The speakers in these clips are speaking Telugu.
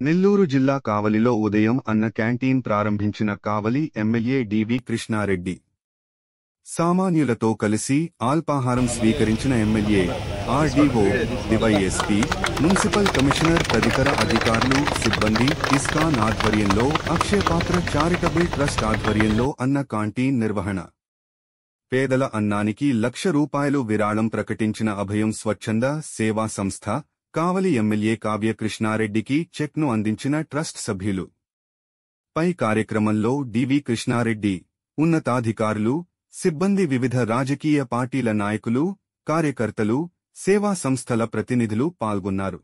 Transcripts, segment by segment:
నెల్లూరు జిల్లా కావలిలో ఉదయం అన్న క్యాంటీన్ ప్రారంభించిన కావలి ఎమ్మెల్యే డివి కృష్ణారెడ్డి. సామాన్యులతో కలిసి అల్పాహారం స్వీకరించిన MLA, RDO, DySP, municipal commissioner తదితర అధికారులు, సిబ్బంది. ఇస్కాన్ ఆధ్వర్యంలో అక్షయపాత్ర చారిటబుల్ ట్రస్ట్ ఆధ్వర్యంలో అన్న క్యాంటీన్ నిర్వహణ. పేదల అన్నానికి ₹1,00,000 విరాళం ప్రకటించిన అభయం స్వచ్ఛంద సేవా సంస్థ. కావలి ఎమ్మెల్యే కావ్య కృష్ణారెడ్డికి చెక్ను అందించిన ట్రస్ట్ సభ్యులు. పై కార్యక్రమంలో డివి కృష్ణారెడ్డి, ఉన్నతాధికారులు, సిబ్బంది, వివిధ రాజకీయ పార్టీల నాయకులు, కార్యకర్తలు, సేవా సంస్థల ప్రతినిధులు పాల్గొన్నారు.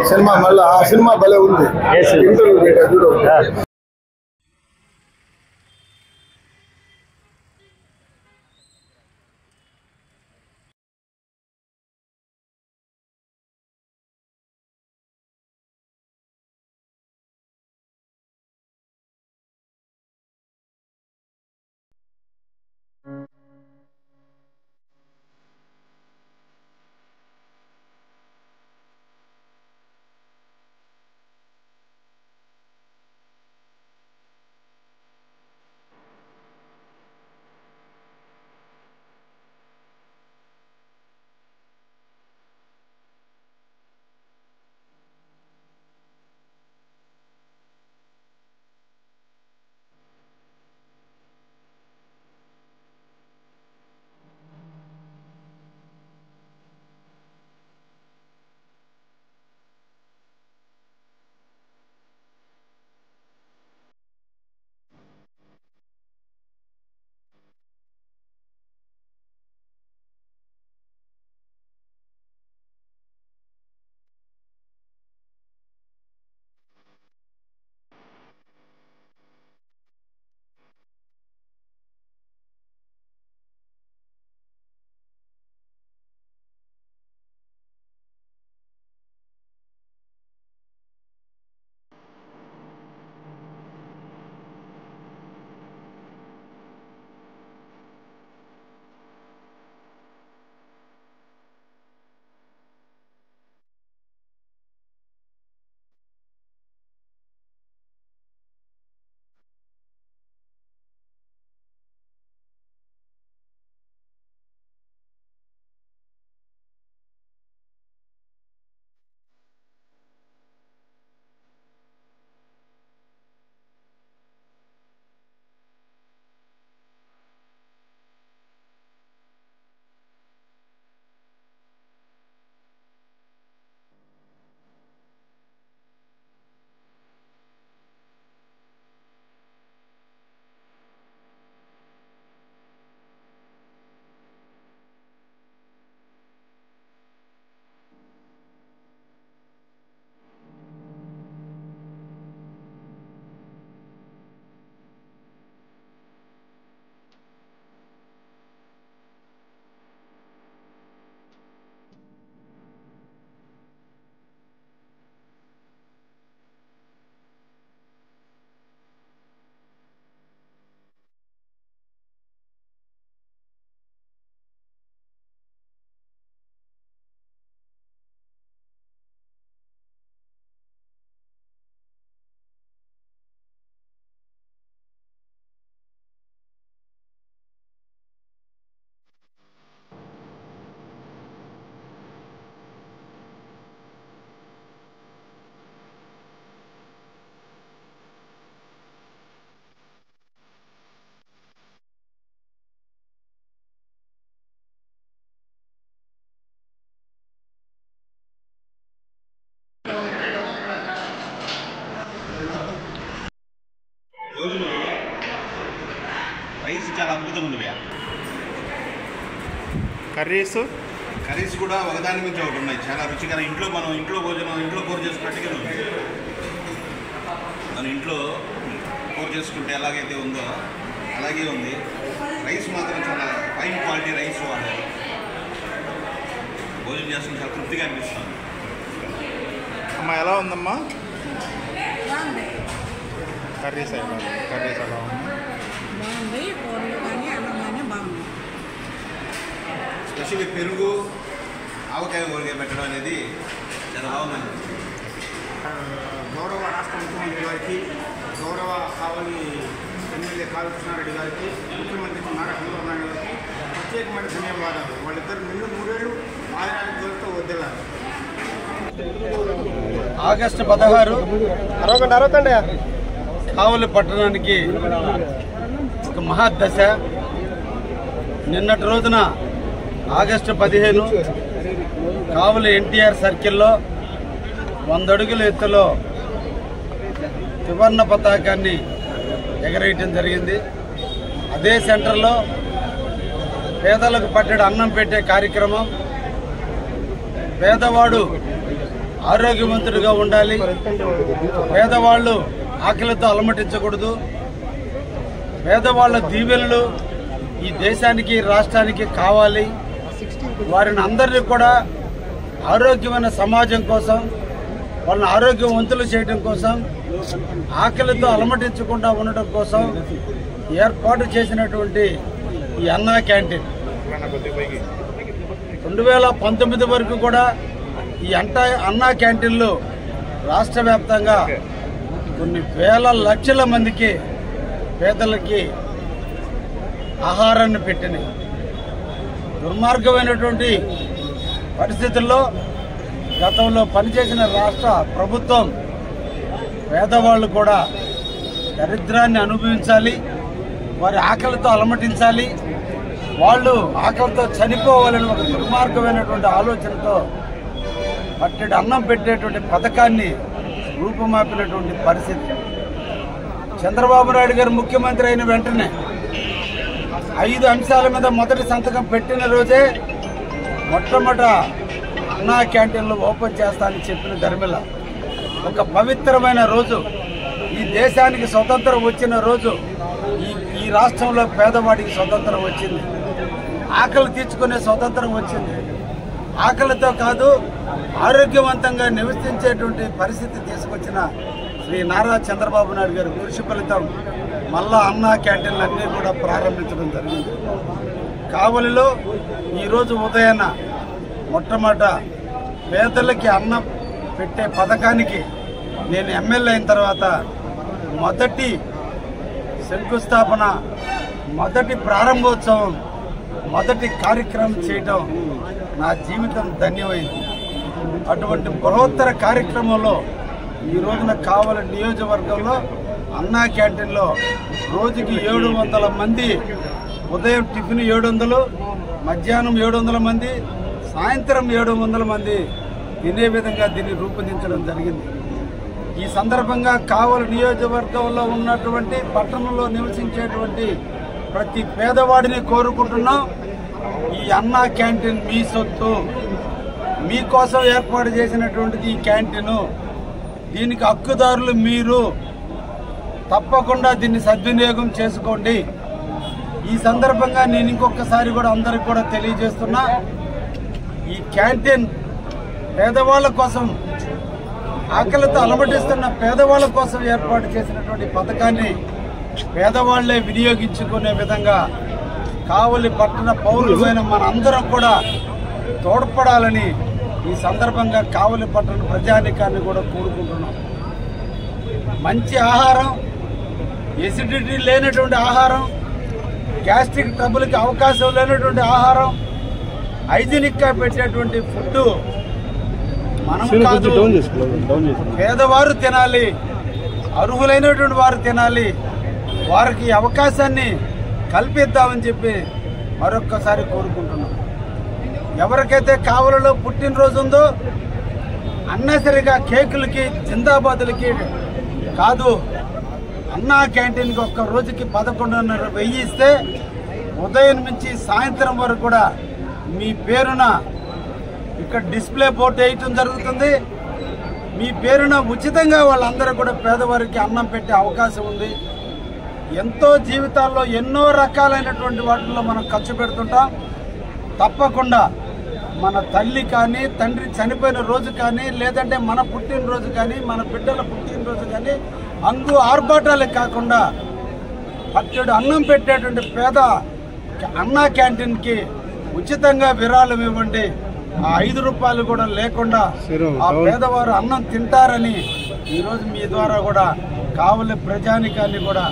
సినిమా మళ్ళీ ఆ సినిమా భలే ఉంది. ఇంటర్వ్యూ పెట్టా చూడు. చాలా అద్భుతంగా ఉంది. కర్రీస్ కూడా ఒకదాని నుంచి ఒకటి ఉన్నాయి, చాలా రుచిగా. మనం ఇంట్లో భోజనం ఇంట్లో కూర చేసుకున్నట్టుగా ఉంది. మనం ఇంట్లో కూర చేసుకుంటే ఎలాగైతే ఉందో అలాగే ఉంది. రైస్ మాత్రం చాలా ఫైన్ క్వాలిటీ రైస్ వాడారు. భోజనం చేసుకుంటే చాలా తృప్తిగా అనిపిస్తుంది. అమ్మ ఎలా ఉందమ్మా? కర్రీస్ ఎలా ఉంది? బాగుంది. కూరలు కానీ అన్నం కానీ బాగుంది. స్పెషల్లీ పెరుగు ఆవకాయ ఊరిగా పెట్టడం అనేది చాలా బాగుందండి. గౌరవ రాష్ట్ర ముఖ్యమంత్రి గారికి, గౌరవ కావలి ఎమ్మెల్యే కాళీ కృష్ణారెడ్డి గారికి, ముఖ్యమంత్రి నారా చంద్రబాబు నాయుడు గారికి ప్రత్యేకమైన ధన్యవాదాలు. వాళ్ళిద్దరు నిండు 3 ఏళ్ళు ఆదాయాలతో వదిలారు. ఆగస్టు 16 కావలి పట్టణానికి ఒక మహాదశ. నిన్నటి రోజున ఆగస్టు 15 కావలి ఎన్టీఆర్ సర్కిల్లో 100 అడుగుల ఎత్తులో త్రివర్ణ పతాకాన్ని ఎగరేయటం జరిగింది. అదే సెంటర్లో పేదలకు పట్టెడు అన్నం పెట్టే కార్యక్రమం. పేదవాడు ఆరోగ్యవంతుడిగా ఉండాలి, పేదవాళ్ళు ఆకలితో అలమటించకూడదు, పేదవాళ్ళ దీవెనలు ఈ దేశానికి రాష్ట్రానికి కావాలి. వారిని అందరినీ కూడా ఆరోగ్యమైన సమాజం కోసం, వాళ్ళని ఆరోగ్యవంతులు చేయడం కోసం, ఆకలితో అలమటించకుండా ఉండటం కోసం ఏర్పాటు చేసినటువంటి ఈ అన్నా క్యాంటీన్ 2019 వరకు కూడా ఈ అన్నా క్యాంటీన్లు రాష్ట్ర వ్యాప్తంగా కొన్ని వేల లక్షల మందికి పేదలకి ఆహారాన్ని పెట్టినాయి. దుర్మార్గమైనటువంటి పరిస్థితుల్లో గతంలో పనిచేసిన రాష్ట్ర ప్రభుత్వం పేదవాళ్ళు కూడా దరిద్రాన్ని అనుభవించాలి, వారి ఆకలితో అలమటించాలి, వాళ్ళు ఆకలితో చనిపోవాలని ఒక దుర్మార్గమైనటువంటి ఆలోచనతో పట్టెడు అన్నం పెట్టేటువంటి పథకాన్ని రూపుమాపినటువంటి పరిస్థితి. చంద్రబాబు నాయుడు గారు ముఖ్యమంత్రి అయిన వెంటనే 5 అంశాల మీద మొదటి సంతకం పెట్టిన రోజే మొట్టమొదట అన్నా క్యాంటీన్లు ఓపెన్ చేస్తానని చెప్పిన ధర్మిల ఒక పవిత్రమైన రోజు, ఈ దేశానికి స్వతంత్రం వచ్చిన రోజు, ఈ రాష్ట్రంలో పేదవాడికి స్వతంత్రం వచ్చింది, ఆకలి తీర్చుకునే స్వతంత్రం వచ్చింది. ఆకలితో కాదు, ఆరోగ్యవంతంగా నివసించేటువంటి పరిస్థితి తీసుకొచ్చిన శ్రీ నారా చంద్రబాబు నాయుడు గారి కృషి ఫలితం మళ్ళా అన్నా క్యాంటీన్లు అన్నీ కూడా ప్రారంభించడం జరిగింది. కావలిలో ఈరోజు ఉదయాన్న మొట్టమొదట పేదలకి అన్నం పెట్టే పథకానికి నేను ఎమ్మెల్యే అయిన తర్వాత మొదటి శంకుస్థాపన, మొదటి ప్రారంభోత్సవం, మొదటి కార్యక్రమం చేయడం నా జీవితం ధన్యమైంది. అటువంటి బృహత్తర కార్యక్రమంలో ఈ రోజున కావలి నియోజకవర్గంలో అన్నా క్యాంటీన్లో రోజుకి 700 మంది, ఉదయం టిఫిన్ 700, మధ్యాహ్నం 700 మంది, సాయంత్రం 700 మంది తినే విధంగా దీన్ని రూపొందించడం జరిగింది. ఈ సందర్భంగా కావలి నియోజకవర్గంలో ఉన్నటువంటి పట్టణంలో నివసించేటువంటి ప్రతి పేదవాడిని కోరుకుంటున్నాం, ఈ అన్నా క్యాంటీన్ మీ సొత్తు, మీకోసం ఏర్పాటు చేసినటువంటిది ఈ క్యాంటీను, దీనికి హక్కుదారులు మీరు, తప్పకుండా దీన్ని సద్వినియోగం చేసుకోండి. ఈ సందర్భంగా నేను ఇంకొకసారి కూడా అందరికి కూడా తెలియజేస్తున్నా, ఈ క్యాంటీన్ పేదవాళ్ళ కోసం, ఆకలితో అలమటిస్తున్న పేదవాళ్ళ కోసం ఏర్పాటు చేసినటువంటి పథకాన్ని పేదవాళ్లే వినియోగించుకునే విధంగా కావలి పట్టణ పౌరులమైన మనందరం కూడా తోడ్పడాలని ఈ సందర్భంగా కావలి పట్టణ ప్రజానీకాన్ని కూడా కోరుకుంటున్నాం. మంచి ఆహారం, ఎసిడిటీ లేనటువంటి ఆహారం, గ్యాస్ట్రిక్ ట్రబుల్కి అవకాశం లేనటువంటి ఆహారం, హైజీనిక్గా పెట్టేటువంటి ఫుడ్ మనం కాదు, పేదవారు తినాలి, అర్హులైనటువంటి వారు తినాలి, వారికి అవకాశాన్ని కల్పిద్దామని చెప్పి మరొక్కసారి కోరుకుంటున్నాం. ఎవరికైతే కావలిలో పుట్టినరోజు ఉందో అన్నసరిగా కేకులకి, జిందాబాదులకి కాదు, అన్నా క్యాంటీన్కి ఒక్క రోజుకి 11,500 ఇస్తే ఉదయం నుంచి సాయంత్రం వరకు కూడా మీ పేరున ఇక్కడ డిస్ప్లే బోర్డు వేయటం జరుగుతుంది. మీ పేరున ఉచితంగా వాళ్ళందరూ కూడా పేదవారికి అన్నం పెట్టే అవకాశం ఉంది. ఎంతో జీవితాల్లో ఎన్నో రకాలైనటువంటి వాటిల్లో మనం ఖర్చు పెడుతుంటాం. తప్పకుండా మన తల్లి కానీ తండ్రి చనిపోయిన రోజు కానీ లేదంటే మన పుట్టినరోజు కానీ మన బిడ్డల పుట్టినరోజు కానీ అంగు ఆర్భాటాలే కాకుండా పట్టెడు అన్నం పెట్టేటువంటి పేద అన్నా క్యాంటీన్కి ఉచితంగా విరాళం ఇవ్వండి. ఆ 5 రూపాయలు కూడా లేకుండా ఆ పేదవారు అన్నం తింటారని ఈరోజు మీ ద్వారా కూడా కావలి ప్రజానికాన్ని కూడా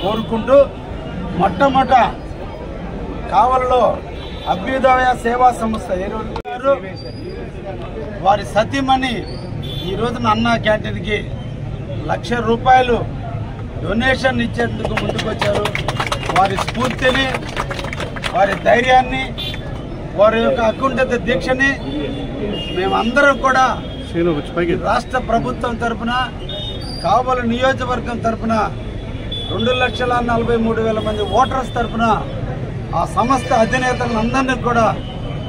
కోరుకుంటూ మొట్టమొదట కావలిలో అభ్యుదయ సేవా సంస్థ వారి సతీమణి ఈ రోజున అన్నా క్యాంటీన్కి 1,00,000 రూపాయలు డొనేషన్ ఇచ్చేందుకు ముందుకొచ్చారు. వారి స్ఫూర్తిని, వారి ధైర్యాన్ని, వారి యొక్క అకుంఠిత దీక్షని మేమందరం కూడా రాష్ట్ర ప్రభుత్వం తరఫున కావలి నియోజకవర్గం తరఫున 2,43,000 మంది ఓటర్స్ తరఫున ఆ సంస్థ అధినేతలందరినీ కూడా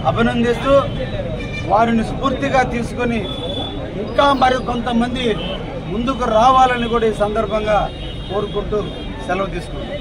అభినందిస్తూ వారిని స్ఫూర్తిగా తీసుకొని ఇంకా మరి కొంతమంది ముందుకు రావాలని కూడా ఈ సందర్భంగా కోరుకుంటూ సెలవు తీసుకుంటాం.